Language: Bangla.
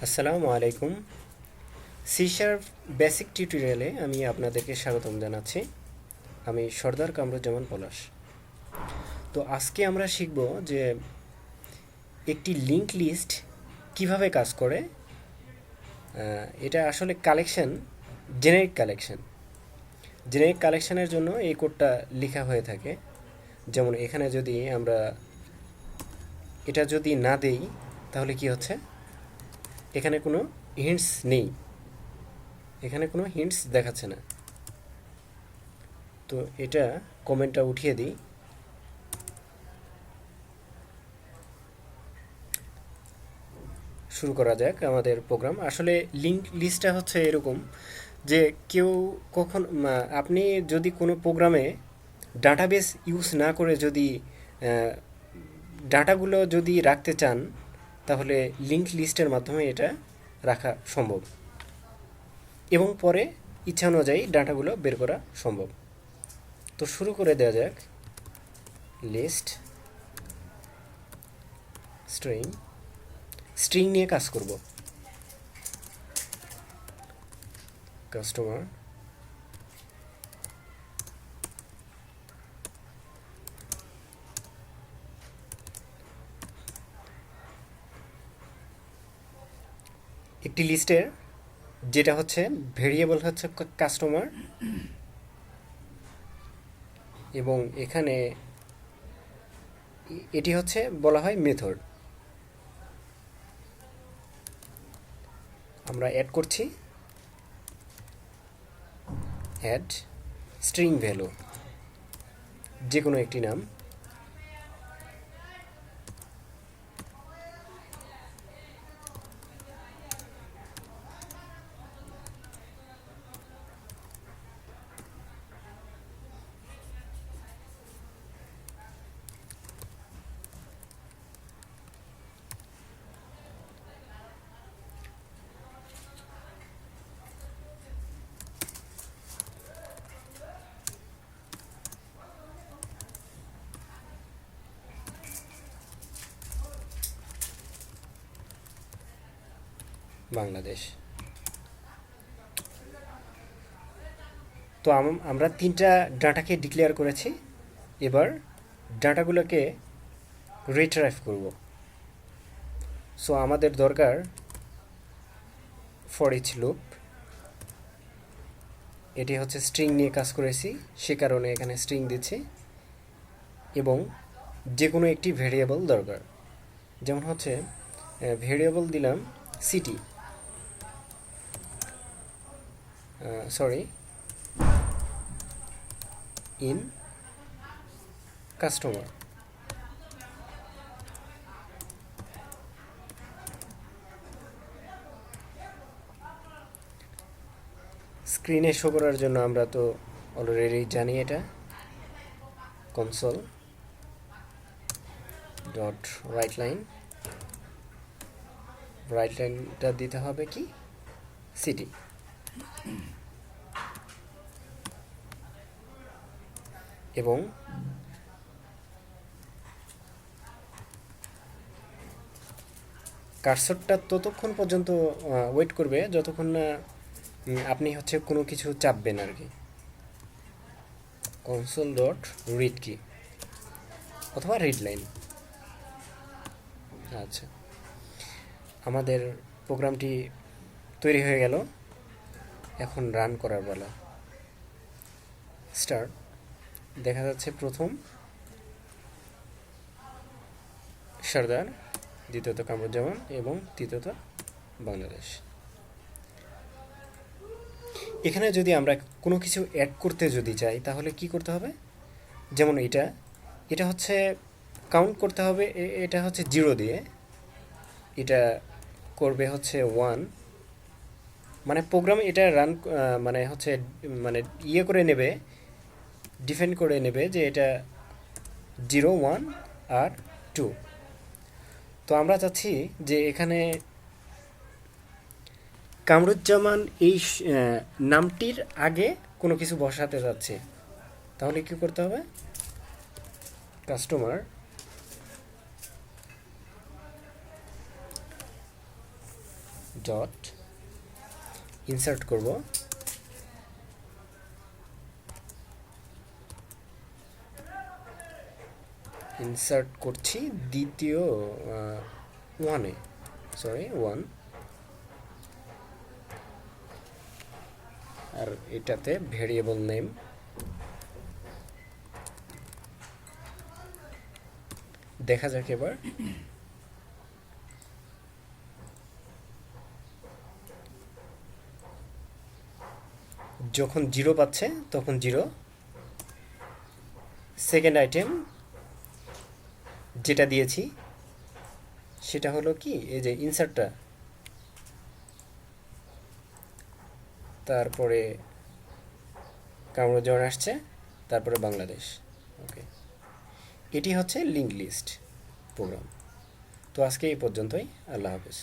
আসসালামু আলাইকুম। সি শার্প বেসিক টিউটোরিয়ালে আমি আপনাদেরকে স্বাগতম জানাচ্ছি। আমি সর্দার কামরুজ্জামান পলাশ। তো আজকে আমরা শিখব যে একটি লিঙ্ক লিস্ট কিভাবে কাজ করে। এটা আসলে কালেকশন, জেনারিক কালেকশনের জন্য এই কোডটা লেখা হয়ে থাকে। যেমন এখানে যদি আমরা এটা যদি না দেই তাহলে কি হচ্ছে, এখানে কোনো হিন্টস নেই, এখানে কোনো হিন্টস দেখাচ্ছে না। তো এটা কমেন্টটা উঠিয়ে দিই। শুরু করা যাক আমাদের প্রোগ্রাম। আসলে লিঙ্ক লিস্টটা হচ্ছে এরকম যে কেউ কখন আপনি যদি কোনো প্রোগ্রামে ডাটাবেস ইউজ না করে যদি ডাটাগুলো যদি রাখতে চান, তাহলে লিঙ্ক লিস্টের মাধ্যমে এটা রাখা সম্ভব এবং পরে ইচ্ছা অনুযায়ী ডাটাগুলো বের করা সম্ভব। তো শুরু করে দেওয়া যাক। লিস্ট স্ট্রিং নিয়ে কাজ করব। কাস্টমার একটি লিস্টের যেটা হচ্ছে ভেরিয়েবল হচ্ছে কাস্টমার, এবং এখানে এটি হচ্ছে বলা হয় মেথড। আমরা অ্যাড করছি অ্যাড স্ট্রিং ভ্যালু, যে কোনো একটি নাম। বাংলাদেশ। তো আমরা তিনটা ডাটাকে ডিক্লেয়ার করেছি। এবার ডাটাগুলোকে রিট্রাইভ করব। সো আমাদের দরকার ফর ইচ লুপ। এটি হচ্ছে স্ট্রিং নিয়ে কাজ করেছি, সে কারণে এখানে স্ট্রিং দিচ্ছি, এবং যে কোনো একটি ভেরিয়েবল দরকার। যেমন হচ্ছে ভেরিয়েবল দিলাম সিটি, সরি, ইন কাস্টমার। স্ক্রিনে শো করার জন্য আমরা তো অলরেডি জানি এটা কনসোল ডট রাইট লাইনটা দিতে হবে কি সিটি, এবং কার্সরটা ততক্ষণ পর্যন্ত ওয়েট করবে যতক্ষণ না আপনি হচ্ছে কোনো কিছু চাপবেন আর কি। কনসোল ডট রিড কি অথবা রিড লাইন। আচ্ছা, আমাদের প্রোগ্রামটি তৈরি হয়ে গেল। এখন রান করার বেলা। স্টার্ট। দেখা যাচ্ছে প্রথম সর্দার, দ্বিতীয়ত কামরুজ্জামান এবং তৃতীয়ত বাংলাদেশ। এখানে যদি আমরা কোনো কিছু অ্যাড করতে যদি চাই তাহলে কি করতে হবে? যেমন এটা হচ্ছে কাউন্ট করতে হবে, এটা হচ্ছে 0 দিয়ে, এটা করবে হচ্ছে 1। মানে প্রোগ্রাম এটা রান মানে হচ্ছে মানে ইয়ে করে নেবে, ডিফাইন করে নেবে যে এটা 0, 1 আর 2। তো আমরা চাচ্ছি যে এখানে কামরুজ্জামান এই নামটির আগে কোনো কিছু বসাতে যাচ্ছে, তাহলে কি করতে হবে? কাস্টমার ডট ইনসার্ট করব, ইনসার্ট করছি দ্বিতীয় ওয়ানে, সরি ওয়ান, আর এটাতে ভেরিয়েবল নেম দেখা যাক এবার। যখন 0 পাচ্ছে তখন 0। সেকেন্ড আইটেম যেটা দিয়েছি সেটা হলো কি, এই যে ইনসার্টটা, তারপরে কামরুজ্জামান আসছে, তারপরে বাংলাদেশ। ওকে, এটি হচ্ছে লিঙ্ক লিস্ট প্রোগ্রাম। তো আজকে এই পর্যন্তই। আল্লাহ হাফেজ।